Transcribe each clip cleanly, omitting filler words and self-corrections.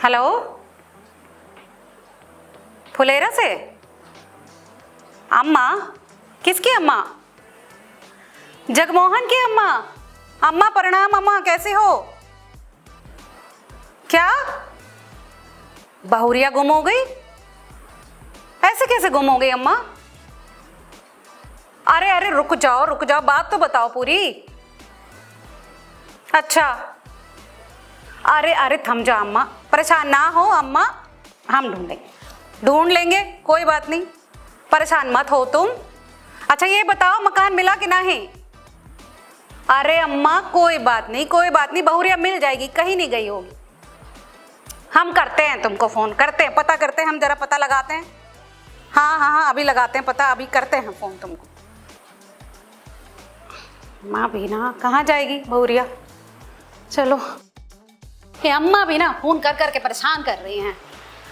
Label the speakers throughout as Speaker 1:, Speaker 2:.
Speaker 1: Hello, Phulera से? अम्मा? किसकी अम्मा? जगमोहन की अम्मा? अम्मा प्रणाम। अम्मा कैसे हो? क्या बहुरिया गुम हो गई? ऐसे कैसे गुम हो गई अम्मा? अरे अरे रुक जाओ, बात तो बताओ पूरी। अच्छा, अरे अरे थम जा अम्मा, परेशान ना हो अम्मा, हम ढूंढ लेंगे, कोई बात नहीं, परेशान मत हो तुम। अच्छा ये बताओ मकान मिला कि नहीं? अरे अम्मा कोई बात नहीं, बहुरिया मिल जाएगी, कहीं नहीं गई होगी। हम करते हैं तुमको फोन, करते हैं, पता करते हैं, हम जरा पता लगाते हैं। हाँ, अभी लगाते हैं पता, अभी करते हैं फोन तुमको। माँ भी ना कहाँ जाएगी बहुरिया। चलो, ये अम्मा भी ना फोन कर कर के परेशान कर रही हैं।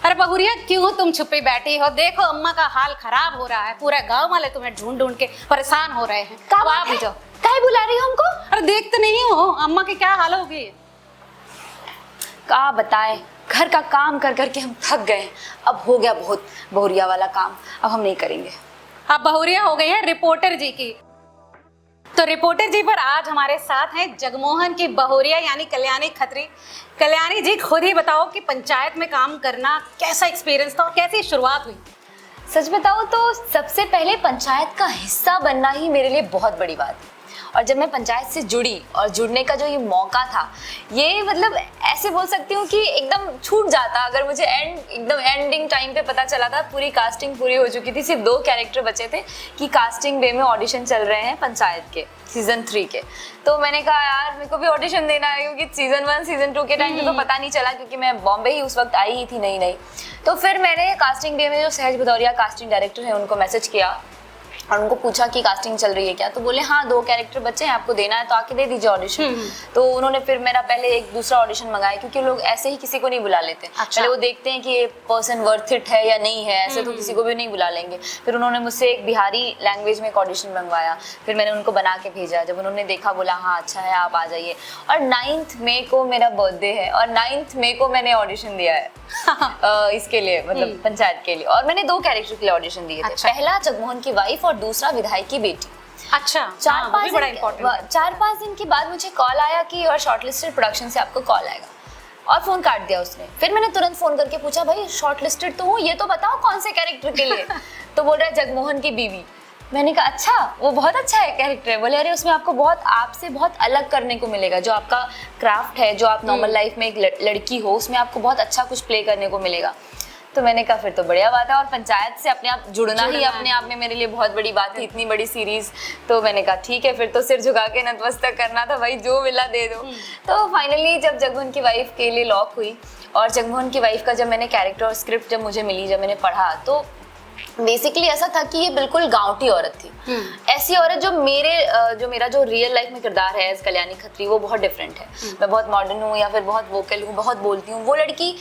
Speaker 1: अरे बहुरिया क्यों तुम छुपी बैठी हो? देखो अम्मा का हाल खराब हो रहा है, पूरे गांव वाले तुम्हें ढूंढ ढूंढ के परेशान हो रहे हैं।
Speaker 2: कब आ भी जाओ, काहे बुला रही हो हमको?
Speaker 1: अरे देखते नहीं हो अम्मा के क्या हाल हो गई?
Speaker 2: का बताएं, घर का काम कर कर के हम थक गए। अब हो गया बहुत बहुरिया वाला काम, अब हम नहीं करेंगे।
Speaker 1: अब बहुरिया हो गई है रिपोर्टर जी की। तो रिपोर्टर जी पर आज हमारे साथ हैं जगमोहन की बहुरिया यानी कल्याणी खत्री। कल्याणी जी खुद ही बताओ कि पंचायत में काम करना कैसा एक्सपीरियंस था और कैसी शुरुआत हुई?
Speaker 2: सच बताओ तो सबसे पहले पंचायत का हिस्सा बनना ही मेरे लिए बहुत बड़ी बात है। और जब मैं पंचायत से जुड़ी और जुड़ने का जो ये मौका था, ये मतलब ऐसे बोल सकती हूँ कि एकदम छूट जाता अगर मुझे एकदम एंडिंग टाइम पे पता चला था। पूरी कास्टिंग पूरी हो चुकी थी, सिर्फ 2 कैरेक्टर बचे थे कि कास्टिंग बे में ऑडिशन चल रहे हैं पंचायत के सीजन 3 के। तो मैंने कहा यार मेरे को भी ऑडिशन देना है, क्योंकि सीजन 1 सीजन 2 के टाइम पे तो पता नहीं चला, क्योंकि मैं बॉम्बे ही उस वक्त आई ही थी नई। तो फिर मैंने कास्टिंग बे में जो सहज भदौरिया कास्टिंग डायरेक्टर है उनको मैसेज किया और उनको पूछा कि कास्टिंग चल रही है क्या। तो बोले हाँ 2 कैरेक्टर बच्चे हैं, आपको देना है तो आके दे दीजिए ऑडिशन। तो उन्होंने फिर मेरा पहले एक दूसरा ऑडिशन मंगाया, क्योंकि लोग ऐसे ही किसी को नहीं बुला लेते।
Speaker 1: अच्छा।
Speaker 2: पहले वो देखते हैं कि ये पर्सन वर्थ इट है या नहीं है, ऐसे तो किसी को भी नहीं बुला लेंगे। फिर उन्होंने मुझसे एक बिहारी लैंग्वेज में एक ऑडिशन मंगवाया, फिर मैंने उनको बना के भेजा। जब उन्होंने देखा बोला हाँ अच्छा है आप आ जाइए। और 9 मई को मेरा बर्थडे है और 9 मई को मैंने ऑडिशन दिया है इसके लिए, मतलब पंचायत के लिए। और मैंने 2 कैरेक्टर के लिए ऑडिशन दिए थे।
Speaker 1: अच्छा।
Speaker 2: पहला जगमोहन की वाइफ और दूसरा विधायक की बेटी।
Speaker 1: अच्छा,
Speaker 2: 4-5 दिन के बाद मुझे कॉल आया कि और शॉर्टलिस्टेड प्रोडक्शन से आपको कॉल आएगा, और फोन काट दिया उसने। फिर मैंने तुरंत फोन करके पूछा भाई शॉर्टलिस्टेड तो हूँ, ये तो बताओ कौन से कैरेक्टर के लिए? तो बोल रहा है जगमोहन की बीवी। मैंने कहा अच्छा, वो बहुत अच्छा है कैरेक्टर है। बोले अरे उसमें आपको बहुत आपसे बहुत अलग करने को मिलेगा, जो आपका क्राफ्ट है, जो आप नॉर्मल लाइफ में एक लड़की हो उसमें आपको बहुत अच्छा कुछ प्ले करने को मिलेगा। तो मैंने कहा फिर तो बढ़िया बात है। और पंचायत से अपने आप जुड़ना ही अपने आप में मेरे लिए बहुत बड़ी बात है, इतनी बड़ी सीरीज। तो मैंने कहा ठीक है, फिर तो सिर झुका के नतमस्तक करना था भाई, जो मिला दे दो। तो फाइनली जब जगमोहन की वाइफ के लिए लॉक हुई, और जगमोहन की वाइफ का जब मैंने कैरेक्टर और स्क्रिप्ट जब मुझे मिली, जब मैंने पढ़ा, तो बेसिकली ऐसा था कि ये बिल्कुल गांवटी औरत थी। ऐसी औरत जो मेरा जो रियल लाइफ में किरदार है एज कल्याणी खत्री, वो बहुत डिफरेंट है। मैं बहुत मॉडर्न हूँ या फिर बहुत वोकल हूँ, बहुत बोलती हूँ। वो लड़की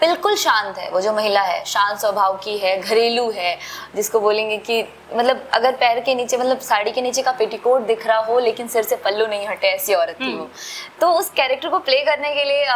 Speaker 2: बिल्कुल शांत है, वो जो महिला है शांत स्वभाव की है, घरेलू है, जिसको बोलेंगे कि मतलब अगर पैर के नीचे, मतलब साड़ी के नीचे का पेटीकोट दिख रहा हो लेकिन सिर से पल्लू नहीं हटे, ऐसी औरत थी वो। तो उस कैरेक्टर को प्ले करने के लिए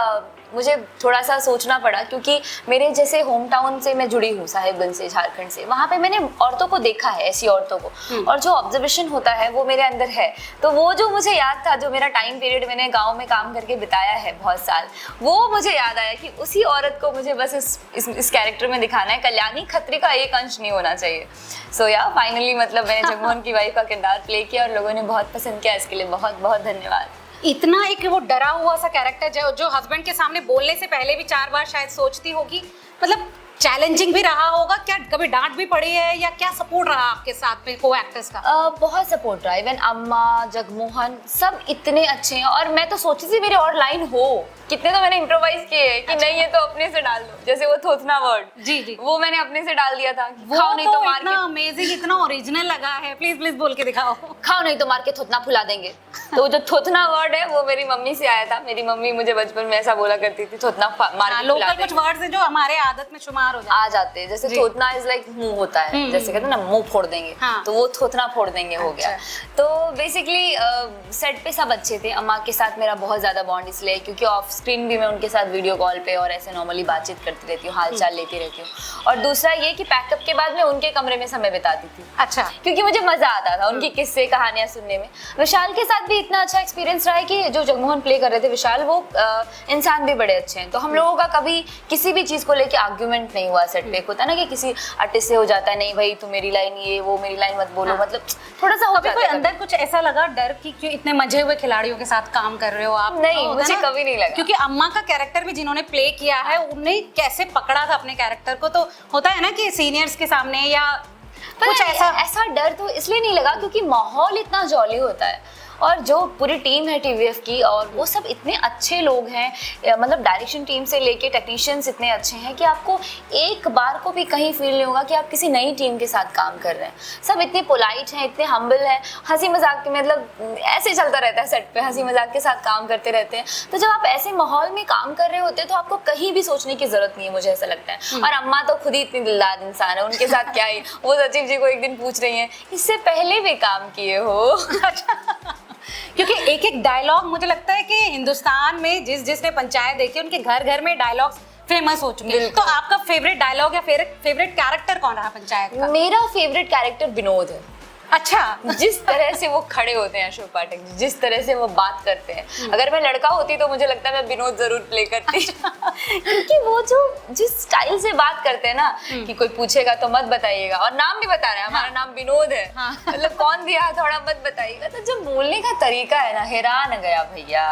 Speaker 2: मुझे थोड़ा सा सोचना पड़ा, क्योंकि मेरे जैसे होम टाउन से मैं जुड़ी हूँ, साहिबगंज से, झारखंड से। वहाँ पे मैंने औरतों को देखा है, ऐसी औरतों को, और जो ऑब्जर्वेशन होता है वो मेरे अंदर है। तो वो जो मुझे याद था, जो मेरा टाइम पीरियड मैंने गाँव में काम करके बिताया है बहुत साल, वो मुझे याद आया कि उसी औरत को मुझे बस इस कैरेक्टर में दिखाना है। कल्याणी खत्री का एक अंश नहीं होना चाहिए। सो या फाइनली मतलब मैंने जगमोहन की वाइफ का किरदार प्ले किया और लोगों ने बहुत पसंद किया। इसके लिए बहुत बहुत धन्यवाद।
Speaker 1: इतना एक वो डरा हुआ सा कैरेक्टर जो हस्बैंड के सामने बोलने से पहले भी 4 बार शायद सोचती होगी, मतलब चैलेंजिंग भी रहा होगा क्या? कभी डांट भी पड़ी है या क्या सपोर्ट रहा आपके साथ में को एक्टर्स का?
Speaker 2: बहुत सपोर्ट रहा। इवन अम्मा, जगमोहन सब इतने अच्छे हैं। और मैं तो सोची थी मेरे और लाइन हो, कितने तो मैंने इम्प्रोवाइज किए कि अच्छा। नहीं ये तो अपने से डाल दो, जैसे वो थोथना वर्ड, जी वो मैंने अपने से डाल दिया था। खाओ नहीं तो मार के,
Speaker 1: इतना अमेजिंग, इतना ओरिजिनल लगा है। प्लीज बोल के दिखाओ।
Speaker 2: खाओ नहीं तो मार के थोथना फुला देंगे। तो जो थोथना वर्ड है वो मेरी मम्मी से आया था। मेरी मम्मी मुझे बचपन में ऐसा बोला करती थी, थोथना मार के।
Speaker 1: लोकल कुछ वर्ड्स हैं जो हमारे आदत में शुमार बीमार हो
Speaker 2: आ जाते हैं। जैसे थोतना इज लाइक मुंह होता है, जैसे कहते हैं ना मुंह फोड़ देंगे, तो वो थोतना फोड़ देंगे हो गया। तो बेसिकली सेट पे सब अच्छे थे। अम्मा के साथ मेरा बहुत ज्यादा बॉन्ड इसलिए क्योंकि ऑफ स्क्रीन भी मैं उनके साथ वीडियो कॉल पे और ऐसे नॉर्मली बातचीत करती रहती हूँ, हाल चाल लेती रहती हूँ। और दूसरा ये कि पैकअप के बाद मैं उनके कमरे में समय बिताती थी।
Speaker 1: अच्छा,
Speaker 2: क्योंकि मुझे मजा आता था उनकी किस्से कहानियां सुनने में। विशाल के साथ भी इतना अच्छा एक्सपीरियंस रहा है कि जो जगमोहन प्ले कर रहे थे विशाल, वो इंसान भी बड़े अच्छे हैं। तो हम लोगों का कभी किसी भी चीज को लेके आर्ग्यूमेंट नहीं हुआ सेट पे। होता है ना कि किसी आर्टिस्ट से हो जाता है, नहीं भाई तू मेरी लाइन ये, वो मेरी लाइन मत बोलो, मतलब थोड़ा सा हो जाता है।
Speaker 1: कोई अंदर कुछ ऐसा लगा डर कि क्यों इतने मजे हुए खिलाड़ियों के साथ काम कर रहे हो आप?
Speaker 2: नहीं, मुझे कभी नहीं लगा,
Speaker 1: क्योंकि अम्मा का कैरेक्टर भी जिन्होंने प्ले किया है उन्हें कैसे पकड़ा था अपने कैरेक्टर को। तो होता है ना कि सीनियर्स के सामने या कुछ
Speaker 2: ऐसा डर तो इसलिए नहीं लगा क्योंकि माहौल इतना जॉली होता है और जो पूरी टीम है टीवीएफ की, और वो सब इतने अच्छे लोग हैं, मतलब डायरेक्शन टीम से लेके टेक्नीशियंस इतने अच्छे हैं कि आपको एक बार को भी कहीं फील नहीं होगा कि आप किसी नई टीम के साथ काम कर रहे हैं। सब इतने पोलाइट हैं, इतने हम्बल हैं, हंसी मजाक के मतलब ऐसे चलता रहता है सेट पे, हंसी मजाक के साथ काम करते रहते हैं। तो जब आप ऐसे माहौल में काम कर रहे होते हैं तो आपको कहीं भी सोचने की जरूरत नहीं है, मुझे ऐसा लगता है। और अम्मा तो खुद ही इतनी दिलदार इंसान है, उनके साथ क्या ही, वो सचिव जी को एक दिन पूछ रही है इससे पहले भी काम किए हो।
Speaker 1: क्योंकि एक एक डायलॉग मुझे लगता है कि हिंदुस्तान में जिसने पंचायत देखी उनके घर घर में डायलॉग्स फेमस हो चुके हैं। तो आपका फेवरेट डायलॉग या फेवरेट कैरेक्टर कौन रहा पंचायत का?
Speaker 2: मेरा फेवरेट कैरेक्टर विनोद है।
Speaker 1: अच्छा,
Speaker 2: जिस तरह से वो खड़े होते हैं अशोक पाठक जी, जिस तरह से वो बात करते हैं, अगर मैं लड़का होती तो मुझे लगता है मैं विनोद जरूर प्ले करती। क्योंकि वो जो जिस स्टाइल से बात करते हैं ना कि कोई पूछेगा तो मत बताइएगा, और नाम भी बता रहे हैं, हमारा नाम विनोद है, मतलब कौन दिया थोड़ा मत बताइएगा। तो जो बोलने का तरीका है ना, हैरान गया भैया,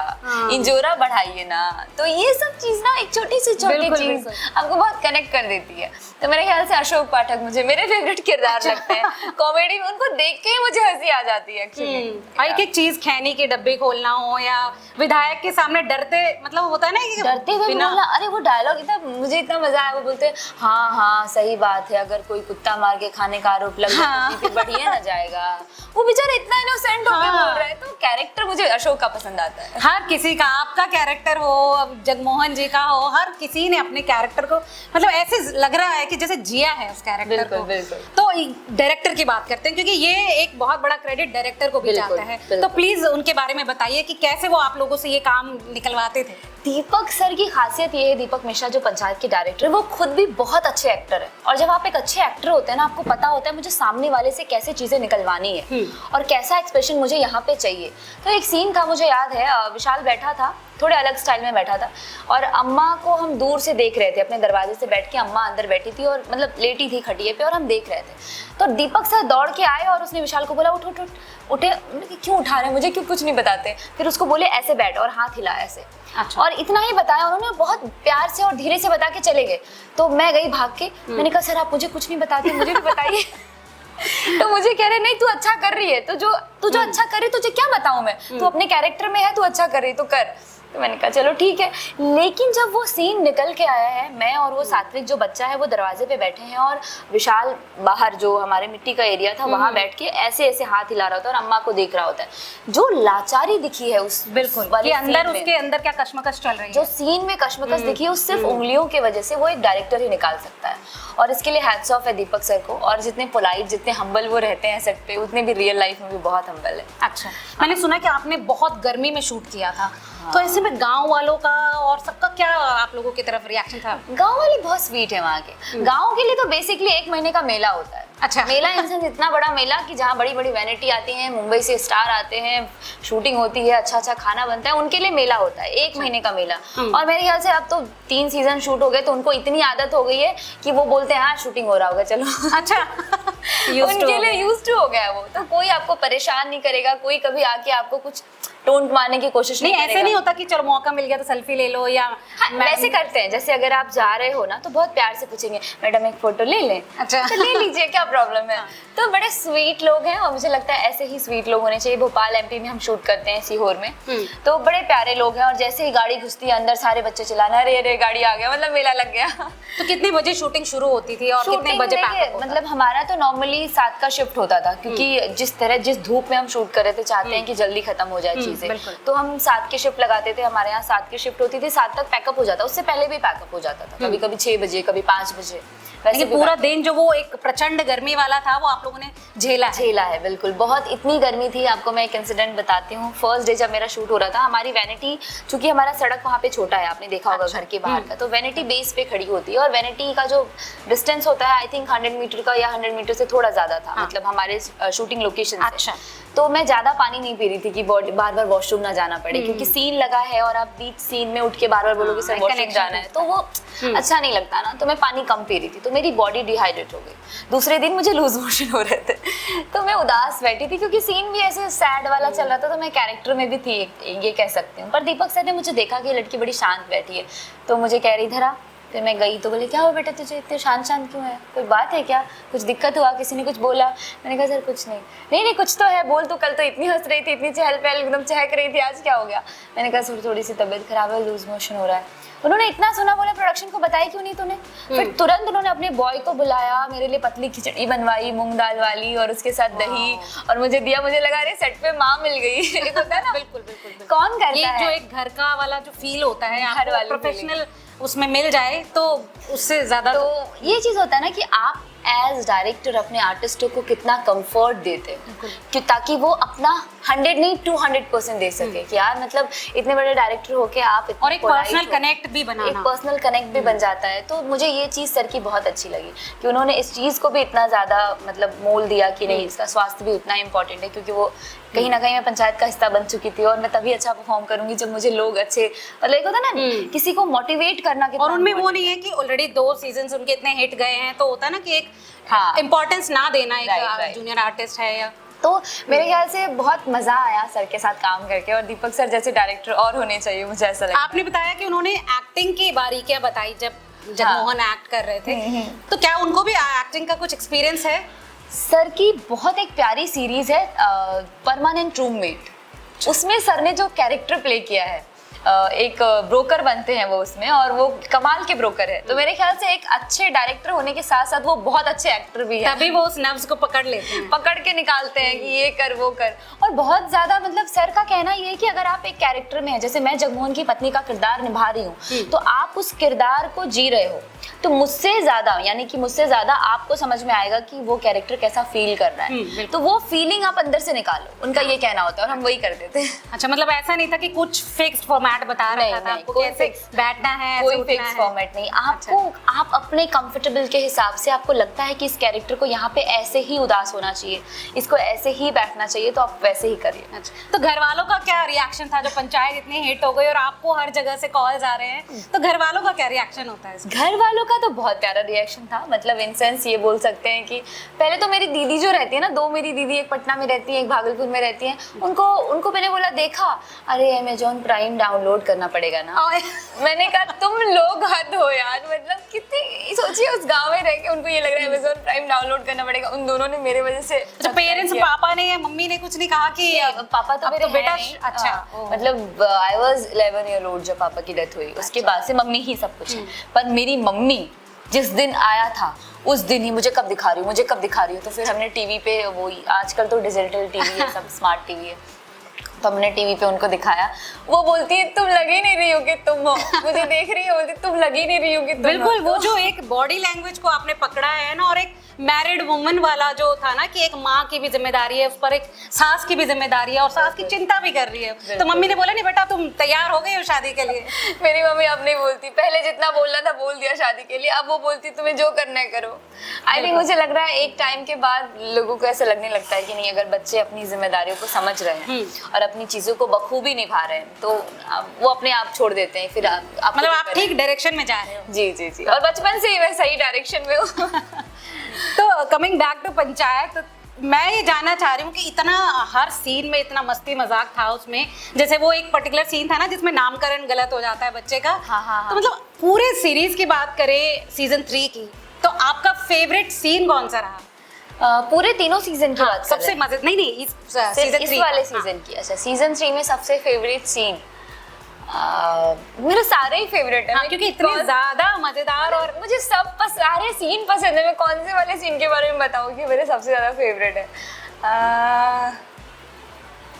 Speaker 2: इंजोरा बढ़ाइए ना। तो ये सब चीज ना एक छोटी सी चीज आपको बहुत कनेक्ट कर देती है। तो मेरे ख्याल से अशोक पाठक मुझे मेरे फेवरेट किरदार लगते हैं। कॉमेडी में उनको देख के ही मुझे हंसी आ जाती है एक्चुअली।
Speaker 1: एक एक चीज, खैनी के डब्बे खोलना हो या विधायक के सामने डरते, मतलब होता है ना कि
Speaker 2: डरते हुए बोलना। अरे वो डायलॉग इतना मुझे इतना मजा आया, वो बोलते हाँ हाँ सही बात है, अगर कोई कुत्ता मार के खाने का आरोप लग जाए तो फिर बढ़िया ना जाएगा। वो बेचारा इतना इनोसेंट होकर बोल रहा है। तो कैरेक्टर मुझे अशोक का पसंद आता है।
Speaker 1: हर किसी का, आपका कैरेक्टर हो, जगमोहन जी का हो, हर किसी ने अपने कैरेक्टर को मतलब ऐसे लग रहा है कि जैसे जिया है उस कैरेक्टर को।
Speaker 2: बिल्कुल।
Speaker 1: तो डायरेक्टर की बात करते हैं क्योंकि ये एक बहुत बड़ा क्रेडिट डायरेक्टर को भी जाता है। तो प्लीज उनके बारे में बताइए कि कैसे वो आप लोगों से ये काम निकलवाते थे।
Speaker 2: दीपक सर की खासियत ये है, दीपक मिश्रा जो पंचायत के डायरेक्टर, वो खुद भी बहुत अच्छे एक्टर है। और जब आप एक अच्छे एक्टर होते हैं ना, आपको पता होता है मुझे सामने वाले से कैसे चीजें निकलवानी है और कैसा एक्सप्रेशन मुझे यहाँ पे चाहिए। तो एक सीन था, मुझे याद है, विशाल बैठा था, थोड़े अलग स्टाइल में बैठा था, और अम्मा को हम दूर से देख रहे थे, अपने दरवाजे से बैठ के अम्मा अंदर बैठी थी और मतलब लेटी थी खटिए पे और हम देख रहे थे। तो दीपक सर दौड़ के आए और उसने विशाल को बोला उठ उठ उठ। उठे, क्यों उठा रहे हैं मुझे, क्यों कुछ नहीं बताते। फिर उसको बोले ऐसे बैठ, और हाथ हिलाया ऐसे। अच्छा। और इतना ही बताया उन्होंने, बहुत प्यार से और धीरे से बता के चले गए। तो मैं गई भाग के, मैंने कहा सर आप मुझे कुछ नहीं बताते, मुझे भी बताइए। तो मुझे कह रहे नहीं तू अच्छा कर रही है, तू जो अच्छा कर रही है तुझे क्या बताऊं मैं, तू अपने कैरेक्टर में है, तू अच्छा कर रही है तो कर। तो मैंने कहा चलो ठीक है। लेकिन जब वो सीन निकल के आया है, मैं और वो सात्विक जो बच्चा है वो दरवाजे पे बैठे हैं और विशाल बाहर जो हमारे मिट्टी का एरिया था वहां बैठ के ऐसे ऐसे हाथ हिला रहा होता है और अम्मा को देख रहा होता है। जो लाचारी दिखी है उस
Speaker 1: बिल्कुल कि अंदर उसके अंदर क्या कश्मकश चल रही है,
Speaker 2: जो सीन में कश्मकश दिखी है उस सिर्फ उंगलियों की वजह से वो एक डायरेक्टर ही निकाल सकता है। और इसके लिए हैट्स ऑफ है दीपक सर को। और जितने पोलाइट, जितने हम्बल वो रहते हैं सेट पे, उतने भी रियल लाइफ में भी बहुत हम्बल है।
Speaker 1: अच्छा, मैंने सुना कि आपने बहुत गर्मी में शूट किया था। तो ऐसे में गांव वालों का और सबका क्या आप लोगों की तरफ रिएक्शन था?
Speaker 2: गांव वाले बहुत स्वीट है वहाँ के। गांव के लिए तो बेसिकली 1 महीने का मेला होता है।
Speaker 1: अच्छा।
Speaker 2: मेला इंसान इतना बड़ा मेला कि जहाँ बड़ी बड़ी वैनिटी आती हैं, मुंबई से स्टार आते हैं, शूटिंग होती है, अच्छा अच्छा खाना बनता है, उनके लिए मेला होता है 1 महीने का मेला। और मेरे ख्याल से अब तो 3 सीजन शूट हो गए तो उनको इतनी आदत हो गई है कि वो बोलते हैं हाँ शूटिंग हो रहा होगा चलो।
Speaker 1: अच्छा।
Speaker 2: उनके लिए यूज्ड टू हो गया वो। तो कोई आपको परेशान नहीं करेगा, कोई कभी आके आपको कुछ टोंट मारने की कोशिश नहीं करेगा।
Speaker 1: ऐसे नहीं होता कि चलो मौका मिल गया तो सेल्फी ले लो या
Speaker 2: वैसे करते हैं। जैसे अगर आप जा रहे हो ना तो बहुत प्यार से पूछेंगे मैडम एक फोटो ले लें।
Speaker 1: अच्छा।
Speaker 2: तो ले लीजिए, क्या प्रॉब्लम है। तो बड़े स्वीट लोग हैं और मुझे लगता है ऐसे ही स्वीट लोग होने चाहिए। भोपाल एमपी में हम शूट करते हैं सीहोर में, तो बड़े प्यारे लोग हैं। और जैसे ही गाड़ी घुसती है अंदर सारे बच्चे चिल्लाना अरे अरे गाड़ी आ गया, मतलब मेला लग गया।
Speaker 1: तो कितने बजे शूटिंग शुरू होती थी और कितने बजे
Speaker 2: मतलब हमारा तो नॉर्मली 7 का शिफ्ट होता था, क्योंकि जिस धूप में हम शूट कर रहे थे चाहते हैं कि जल्दी खत्म हो जाए चीज। चीजें। तो हम 7 की शिफ्ट लगाते थे, हमारे यहाँ 7 की शिफ्ट होती थी, 7 तक पैकअप हो जाता, उससे पहले भी पैकअप हो जाता था, कभी कभी 6 बजे, कभी 5 बजे।
Speaker 1: वैसे पूरा दिन जो वो एक प्रचंड गर्मी वाला था वो आप लोगों ने झेला है।
Speaker 2: बिल्कुल, बहुत इतनी गर्मी थी। आपको मैं एक इंसिडेंट बताती हूँ। फर्स्ट डे जब मेरा शूट हो रहा था, हमारी वैनिटी, चूंकि हमारा सड़क वहाँ पे छोटा है, आपने देखा होगा घर के बाहर का, तो वैनिटी बेस पे खड़ी होती है और वैनिटी का जो डिस्टेंस होता है आई थिंक 100 मीटर का या 100 मीटर से थोड़ा ज्यादा था, मतलब हमारे शूटिंग लोकेशन से।
Speaker 1: अच्छा।
Speaker 2: तो मैं ज्यादा पानी नहीं पी रही थी कि बार बार वॉशरूम ना जाना पड़े, क्योंकि सीन लगा है और आप बीच सीन में उठ के बार बार बोलोगे सर वॉशरूम जाना है, तो वो अच्छा नहीं लगता ना। तो मैं पानी कम पी रही थी, तो मेरी बॉडी डिहाइड्रेट हो गई। दूसरे दिन मुझे लूज मोशन हो रहे थे, तो मैं उदास बैठी थी, क्योंकि सीन भी ऐसे सैड वाला चल रहा था, तो मैं कैरेक्टर में भी थी, ये कह सकती हूँ। पर दीपक सर ने मुझे देखा कि लड़की बड़ी शांत बैठी है, तो मुझे कह रही धरा। फिर मैं गई तो बोले क्या हुआ बेटा, तुझे इतने शांत शांत क्यों है, कोई बात है क्या, कुछ दिक्कत हुआ, किसी ने कुछ बोला? मैंने कहा सर कुछ नहीं। नहीं कुछ तो है, बोल, तो कल तो इतनी हंस रही थी, इतनी चहल पहल एकदम चहक रही थी, आज क्या हो गया? मैंने कहा सर थोड़ी सी तबीयत खराब है, लूज मोशन हो रहा है। उन्होंने इतना सुना, बोले प्रोडक्शन को बताया क्यों नहीं तूने? फिर तुरंत उन्होंने अपने बॉय को बुलाया, मेरे लिए पतली खिचड़ी बनवाई मूंग दाल वाली और उसके साथ दही, और मुझे दिया। मुझे लगा रहे सेट पे माँ मिल गई। होता है ना,
Speaker 1: बिल्कुल।
Speaker 2: कौन करता
Speaker 1: ये
Speaker 2: है
Speaker 1: जो एक घर का वाला जो फील होता है,
Speaker 2: घर वाली
Speaker 1: प्रोफेशनल उसमें मिल जाए तो उससे ज्यादा।
Speaker 2: तो ये चीज होता है ना कि आप एज डायरेक्टर अपने आर्टिस्टों को कितना कंफर्ट देते हैं, कि ताकि वो अपना 100 नहीं 200% दे सके, कि यार मतलब इतने बड़े डायरेक्टर होके आप
Speaker 1: और एक पर्सनल कनेक्ट भी बनाना,
Speaker 2: एक पर्सनल कनेक्ट भी बन जाता है। तो मुझे ये चीज सर की बहुत अच्छी लगी कि उन्होंने इस चीज को भी इतना ज्यादा मतलब मोल दिया कि नहीं, इसका स्वास्थ्य भी उतना इंपॉर्टेंट है, क्योंकि वो कहीं ना कहीं मैं पंचायत का हिस्सा बन चुकी थी और मैं तभी अच्छा परफॉर्म करूंगी जब मुझे लोग अच्छे, मतलब एक होता है ना किसी को मोटिवेट करना।
Speaker 1: और उनमें वो नहीं है कि ऑलरेडी 2 सीजन्स उनके इतने हिट गए हैं, तो होता है ना कि एक
Speaker 2: हाँ
Speaker 1: इम्पोर्टेंस ना देना एक जूनियर आर्टिस्ट है या।
Speaker 2: तो मेरे ख्याल से बहुत मजा आया सर के साथ काम करके, और दीपक सर जैसे डायरेक्टर और होने चाहिए, मुझे ऐसा लगता है।
Speaker 1: आपने बताया कि उन्होंने एक्टिंग की बारीकियां बताई जब मोहन एक्ट कर रहे थे, तो क्या उनको भी एक्टिंग का कुछ एक्सपीरियंस है?
Speaker 2: सर की बहुत एक प्यारी सीरीज है परमानेंट रूममेट, उसमें सर ने जो कैरेक्टर प्ले किया है, एक ब्रोकर बनते हैं वो उसमें, और वो कमाल के ब्रोकर है। तो मेरे ख्याल से एक अच्छे डायरेक्टर होने के साथ साथ वो बहुत अच्छे एक्टर भी है,
Speaker 1: तभी वो उस नब्ज को पकड़ लेते हैं,
Speaker 2: पकड़ के निकालते हैं कि ये कर वो कर। और बहुत ज्यादा मतलब सर का कहना ये है कि अगर आप एक कैरेक्टर में है, जैसे मैं जगमोहन की पत्नी का किरदार निभा रही हूँ, तो आप उस किरदार को जी रहे हो, तो मुझसे ज्यादा, यानी कि मुझसे ज्यादा आपको समझ में आएगा कि वो कैरेक्टर कैसा फील कर रहा है, तो वो फीलिंग आप अंदर से निकालो, उनका ये कहना होता है, और हम वही करते थे।
Speaker 1: अच्छा, मतलब ऐसा नहीं था कि कुछ फिक्स्ड फॉर्मेट बता रहा था आपको कैसे बैठना है,
Speaker 2: कोई फिक्स फॉर्मेट नहीं, आपको आप अपने कंफर्टेबल के हिसाब से, आपको लगता है कि इस कैरेक्टर को यहाँ पे ऐसे ही उदास होना चाहिए, इसको ऐसे ही बैठना चाहिए, तो आप वैसे ही करिए।
Speaker 1: अच्छा, तो घर वालों का क्या रिएक्शन था? जो पंचायत इतनी हिट हो गई और आपको हर जगह से कॉल्स आ रहे हैं, तो घर वालों का क्या रिएक्शन होता है?
Speaker 2: घर वालों का तो बहुत प्यारा रिएक्शन था, मतलब इन सेंस ये बोल सकते हैं कि पहले तो मेरी दीदी जो रहती है ना, 2 मेरी दीदी, एक पटना में रहती है, एक भागलपुर में रहती है, उनको मैंने बोला देखा, अरे अमेज़न प्राइम डाउनलोड करना पड़ेगा ना। मैंने कहा तुम लोग हद हो यार, मतलब कितनी, सोचिए उस गांव में रह के उनको ये लग रहा है अमेज़न प्राइम डाउनलोड करना पड़ेगा। उन दोनों ने मेरे वजह से,
Speaker 1: तो पेरेंट्स, पापा ने या मम्मी ने कुछ नहीं कहा कि
Speaker 2: पापा तो मेरे
Speaker 1: बेटा
Speaker 2: नहीं,
Speaker 1: अच्छा,
Speaker 2: मतलब आई वाज 11 ईयर ओल्ड जब पापा की डेथ हुई, उसके बाद से मम्मी ही सब कुछ है। पर मेरी मम्मी जिस दिन आया था उस दिन ही मुझे कब दिखा रही हो, तो फिर हमने टीवी पे, वो आजकल तो डिजिटल टीवी है, सब स्मार्ट टीवी है, तो हमने टीवी पे उनको दिखाया। वो बोलती है तुम लग ही नहीं रही हो कि तुम हो, मुझे देख रही हो, बोलती तुम लग ही नहीं रही हो कि तुम
Speaker 1: बिल्कुल
Speaker 2: हो।
Speaker 1: वो जो एक बॉडी लैंग्वेज को आपने पकड़ा है ना, और एक मैरिड वुमन वाला जो था ना कि एक माँ की भी जिम्मेदारी है, उस पर एक सास की भी जिम्मेदारी है और सास की चिंता भी कर रही है, तो मम्मी ने बोला नहीं बेटा तुम तैयार हो गई हो शादी के लिए?
Speaker 2: मेरी मम्मी अब नहीं बोलती, पहले जितना बोलना था बोल दिया शादी के लिए, अब वो बोलती तुम्हें जो करना है करो। आई थिंक मुझे लग रहा है एक टाइम के बाद लोगों को ऐसा लगने लगता है कि नहीं, अगर बच्चे अपनी जिम्मेदारियों को समझ रहे हैं और अपनी चीजों को बखूबी निभा रहे हैं, तो वो अपने आप छोड़ देते हैं, फिर
Speaker 1: मतलब आप ठीक डायरेक्शन में जा रहे हो।
Speaker 2: जी, और बचपन से ही मैं सही डायरेक्शन में हूँ।
Speaker 1: तो कमिंग बैक टू पंचायत, तो मैं ये जानना चाह रही हूँ कि इतना हर सीन में इतना मस्ती मजाक था उसमें, जैसे वो एक पर्टिकुलर सीन था ना जिसमें नामकरण गलत हो जाता है बच्चे का।
Speaker 2: हाँ।
Speaker 1: तो मतलब पूरे सीरीज की बात करें सीजन 3 की, तो आपका फेवरेट सीन कौन सा रहा?
Speaker 2: पूरे तीनों सीजन की बात
Speaker 1: सबसे मजे नहीं इस सीजन 3
Speaker 2: वाले सीजन की। अच्छा, सीजन 3 में सबसे फेवरेट सीन मेरे सारे ही फेवरेट है,
Speaker 1: क्योंकि इतने ज्यादा मजेदार और
Speaker 2: मुझे सब सारे सीन पसंद है। मैं कौन से वाले सीन के बारे में बताऊं कि मेरे सबसे ज्यादा फेवरेट है?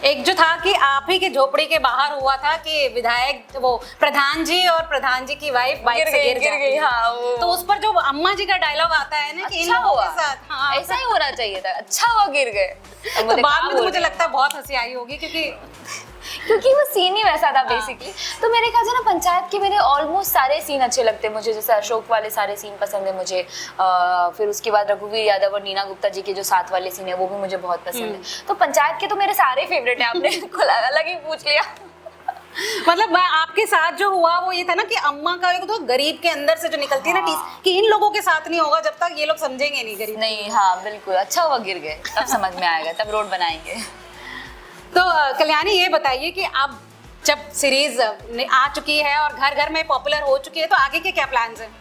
Speaker 1: एक जो था कि आप ही के झोपड़ी के बाहर हुआ था कि विधायक वो प्रधान जी और प्रधान जी की वाइफ बाइक से गिर गई।
Speaker 2: हाँ, वो
Speaker 1: तो उस पर जो अम्मा जी का डायलॉग आता है ना कि इन
Speaker 2: अच्छा
Speaker 1: लोगों
Speaker 2: हुआ,
Speaker 1: के साथ हाँ,
Speaker 2: ऐसा ही होना चाहिए था, अच्छा हुआ गिर गए।
Speaker 1: तो बाद में तो मुझे लगता है बहुत हंसी आई होगी
Speaker 2: क्योंकि वो सीन ही वैसा था बेसिकली। तो मेरे ख्याल से ना पंचायत के मेरे ऑलमोस्ट सारे सीन अच्छे लगते हैं मुझे, जैसे अशोक वाले सारे सीन पसंद है मुझे। फिर उसके बाद रघुवीर यादव और नीना गुप्ता जी के जो साथ वाले सीन है वो भी मुझे बहुत पसंद है। तो पंचायत के तो मेरे सारे फेवरेट है, आपने अलग ही पूछ लिया।
Speaker 1: मतलब आपके साथ जो हुआ वो ये था ना कि अम्मा का एक तो गरीब के अंदर से जो निकलती है ना टीस कि इन लोगों के साथ नहीं होगा जब तक ये लोग समझेंगे नहीं गरीब
Speaker 2: नहीं। हाँ बिल्कुल, अच्छा हुआ गिर गए, तब समझ में आएगा, तब रोड बनाएंगे।
Speaker 1: तो कल्याणी ये बताइए कि अब जब सीरीज आ चुकी है और घर घर में पॉपुलर हो चुकी है तो आगे के क्या प्लान्स हैं?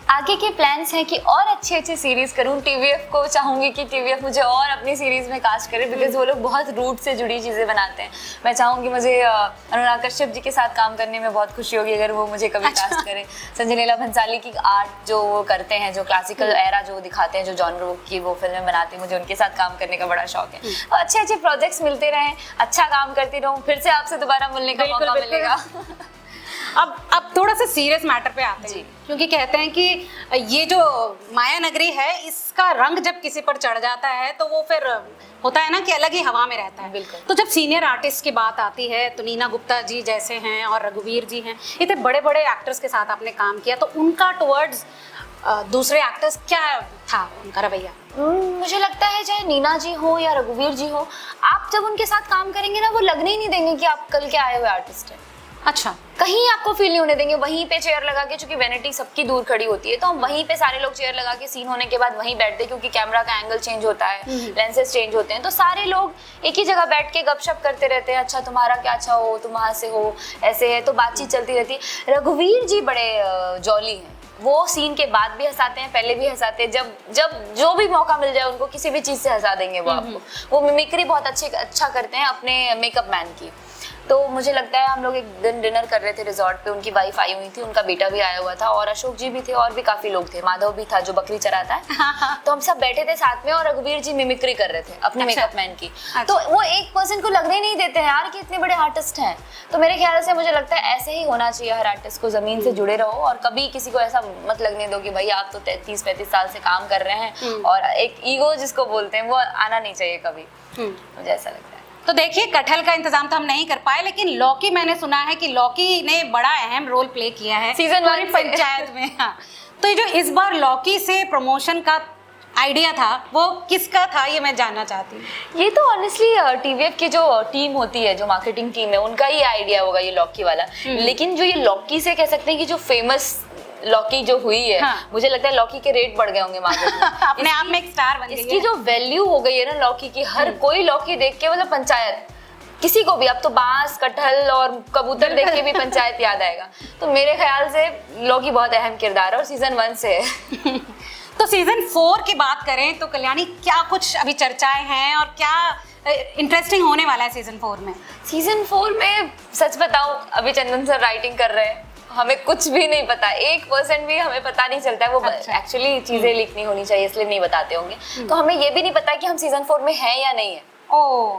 Speaker 2: आगे के प्लान्स हैं कि और अच्छी अच्छी सीरीज करूं। टीवीएफ को चाहूंगी कि टीवीएफ मुझे और अपनी सीरीज में कास्ट करे, बिकॉज वो लोग बहुत रूट से जुड़ी चीजें बनाते हैं। मैं चाहूंगी मुझे अनुराग कश्यप जी के साथ काम करने में बहुत खुशी होगी अगर वो मुझे कभी कास्ट करे। संजय लीला भंसाली की आर्ट जो वो करते हैं, जो क्लासिकल एरा जो दिखाते हैं, जो जॉनर की वो फिल्में बनाते हैं, मुझे उनके साथ काम करने का बड़ा शौक है। तो अच्छे अच्छे प्रोजेक्ट्स मिलते रहें, अच्छा काम करती रहूं, फिर से आपसे दोबारा मिलने का मौका मिलेगा।
Speaker 1: अब थोड़ा सा सीरियस मैटर पे आते हैं, क्योंकि कहते हैं कि ये जो माया नगरी है इसका रंग जब किसी पर चढ़ जाता है तो वो फिर होता है ना कि अलग ही हवा में रहता है।
Speaker 2: बिल्कुल।
Speaker 1: तो जब सीनियर आर्टिस्ट की बात आती है तो नीना गुप्ता जी जैसे हैं और रघुवीर जी हैं, इतने बड़े बड़े एक्टर्स के साथ आपने काम किया, तो उनका टुवर्ड्स दूसरे एक्टर्स क्या था उनका रवैया?
Speaker 2: मुझे लगता है चाहे नीना जी हो या रघुवीर जी हो, आप जब उनके साथ काम करेंगे ना वो लगने ही नहीं देंगे कि आप कल के आए हुए आर्टिस्ट हैं।
Speaker 1: अच्छा,
Speaker 2: कहीं आपको फील नहीं होने देंगे। वहीं पे चेयर लगा के, चूंकि वैनिटी सबकी दूर खड़ी होती है, तो हम वहीं पे सारे लोग चेयर लगा के सीन होने के बाद वहीं बैठते हैं, क्योंकि कैमरा का एंगल चेंज होता है, लेंसेज चेंज होते हैं, तो सारे लोग एक ही जगह बैठ के गपशप करते रहते हैं। अच्छा तुम्हारा क्या, अच्छा हो तुम वहां से हो, ऐसे है, तो बातचीत चलती रहती है। रघुवीर जी बड़े जॉली हैं, वो सीन के बाद भी हंसाते हैं, पहले भी हंसाते हैं, जब जो भी मौका मिल जाए उनको किसी भी चीज से हंसा देंगे वो आपको। वो मिमिक्री बहुत अच्छा करते हैं अपने मेकअप मैन की। तो मुझे लगता है हम लोग एक दिन डिनर कर रहे थे रिजॉर्ट पे, उनकी वाइफ आई हुई थी, उनका बेटा भी आया हुआ था और अशोक जी भी थे और भी काफी लोग थे, माधव भी था जो बकरी चराता है। तो हम सब बैठे थे साथ में और रघुवीर जी मिमिक्री कर रहे थे अपने मेकअप मैन की। तो वो एक पर्सन को लगने ही नहीं देते हैं यार कि इतने बड़े आर्टिस्ट हैं। तो मेरे ख्याल से मुझे लगता है ऐसे ही होना चाहिए, हर आर्टिस्ट को जमीन से जुड़े रहो और कभी किसी को ऐसा मत लगने दो कि भाई आप तो 33-35 साल से काम कर रहे हैं, और एक ईगो जिसको बोलते हैं वो आना नहीं चाहिए कभी। मुझे ऐसा लगता है।
Speaker 1: तो देखिए, कटहल का इंतजाम तो हम नहीं कर पाए, लेकिन लौकी मैंने सुना है कि लौकी ने बड़ा अहम रोल प्ले किया है
Speaker 2: सीजन 1
Speaker 1: पंचायत में। हाँ, तो ये जो इस बार लौकी से प्रमोशन का आइडिया था वो किसका था, ये मैं जानना चाहती हूँ।
Speaker 2: ये तो ऑनेस्टली टीवीएफ की जो टीम होती है, जो मार्केटिंग टीम है, उनका ही आइडिया होगा ये लौकी वाला। लेकिन जो ये लौकी से कह सकते हैं कि जो फेमस लौकी जो हुई है, हाँ। मुझे लगता है लौकी के रेट बढ़ गए होंगे मार्केट में।
Speaker 1: अपने आप में एक स्टार बन गई है।
Speaker 2: इसकी जो वैल्यू हो गई है ना लौकी की, हर कोई लौकी देख के मतलब पंचायत, किसी को भी अब तो बांस, कटहल और कबूतर देख के भी पंचायत याद आएगा। तो मेरे ख्याल से लौकी बहुत अहम किरदार है और सीजन 1 से है।
Speaker 1: तो सीजन 4 की बात करें तो कल्याणी क्या कुछ अभी चर्चाएं हैं और क्या इंटरेस्टिंग होने वाला है सीजन 4 में?
Speaker 2: सीजन 4 में सच बताऊं, अभी चंदन सर राइटिंग कर रहे हैं, हमें कुछ भी नहीं पता, 1% भी हमें पता नहीं चलता है। वो एक्चुअली चीजें लीक नहीं होनी चाहिए इसलिए नहीं बताते होंगे। तो हमें ये भी नहीं पता कि हम सीजन 4 में हैं या नहीं है।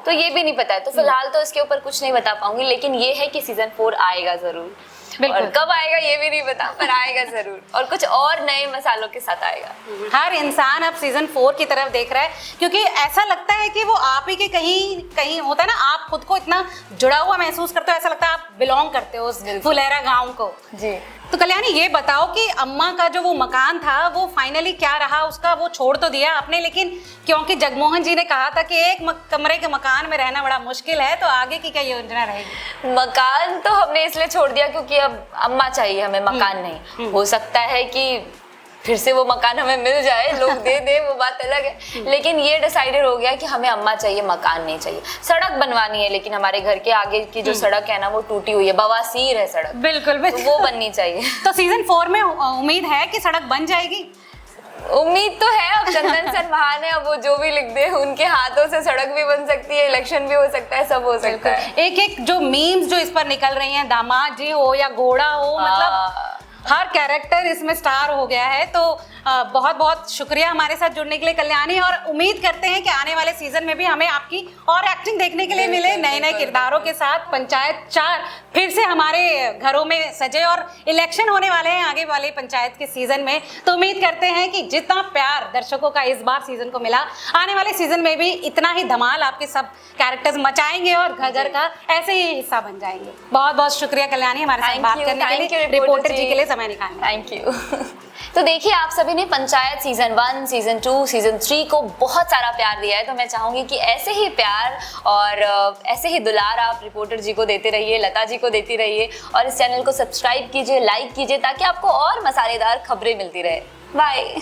Speaker 2: तो ये भी नहीं पता है, तो फिलहाल तो इसके ऊपर कुछ नहीं बता पाऊंगी, लेकिन ये है कि सीजन 4 आएगा जरूर। और कब आएगा ये भी नहीं पता, पर आएगा जरूर, और कुछ और नए मसालों के साथ आएगा।
Speaker 1: हर इंसान अब सीजन 4 की तरफ देख रहा है, क्योंकि ऐसा लगता है कि वो आप ही के कहीं कहीं होता है ना, आप खुद को इतना जुड़ा हुआ महसूस करते हो, ऐसा लगता है आप बिलोंग करते हो उस फुलेरा गांव को।
Speaker 2: जी।
Speaker 1: तो कल्याणी ये बताओ कि अम्मा का जो वो मकान था वो फाइनली क्या रहा उसका? वो छोड़ तो दिया आपने, लेकिन क्योंकि जगमोहन जी ने कहा था कि एक कमरे के मकान में रहना बड़ा मुश्किल है, तो आगे की क्या योजना रहेगी?
Speaker 2: मकान तो हमने इसलिए छोड़ दिया क्योंकि अब अम्मा चाहिए हमें, मकान नहीं। हो सकता है कि फिर से वो मकान हमें मिल जाए, लोग दे दे, वो बात अलग है, लेकिन ये डिसाइडेड हो गया कि हमें अम्मा चाहिए, मकान नहीं चाहिए। सड़क बनवानी है, लेकिन हमारे घर के आगे की जो सड़क है ना वो टूटी हुई है, बवासीर है सड़क।
Speaker 1: बिल्कुल, बिल्कुल।
Speaker 2: तो वो बननी चाहिए।
Speaker 1: तो सीजन 4 में उम्मीद है कि सड़क बन जाएगी?
Speaker 2: उम्मीद तो है, अब चंदन सर महान है, अब वो जो भी लिख दे उनके हाथों से सड़क भी बन सकती है, इलेक्शन भी हो सकता है, सब हो सकता है।
Speaker 1: एक एक जो मीम्स जो इस पर निकल रही हैं, दामाद जी हो या घोड़ा हो, मतलब हर कैरेक्टर इसमें स्टार हो गया है। तो बहुत बहुत शुक्रिया हमारे साथ जुड़ने के लिए कल्याणी, और उम्मीद करते हैं कि आने वाले सीजन में भी हमें आपकी और एक्टिंग देखने के लिए मिले, नए नए किरदारों के साथ। पंचायत 4 फिर से हमारे घरों में सजे, और इलेक्शन होने वाले हैं आगे वाले पंचायत के सीजन में, तो उम्मीद करते हैं कि जितना प्यार दर्शकों का इस बार सीजन को मिला, आने वाले सीजन में भी इतना ही धमाल आपके सब कैरेक्टर्स मचाएंगे और घर का ऐसे ही हिस्सा बन जाएंगे। बहुत बहुत शुक्रिया कल्याणी हमारे साथ बात करने के लिए, रिपोर्टर जी के लिए समय निकालने।
Speaker 2: Thank you. तो देखिए, आप सभी ने पंचायत सीजन 1, सीजन 2, सीजन 3 को बहुत सारा प्यार दिया है, तो मैं चाहूंगी कि ऐसे ही प्यार और ऐसे ही दुलार आप रिपोर्टर जी को देते रहिए, लता जी को देती रहिए, और इस चैनल को सब्सक्राइब कीजिए, लाइक कीजिए, ताकि आपको और मसालेदार खबरें मिलती रहे। बाय।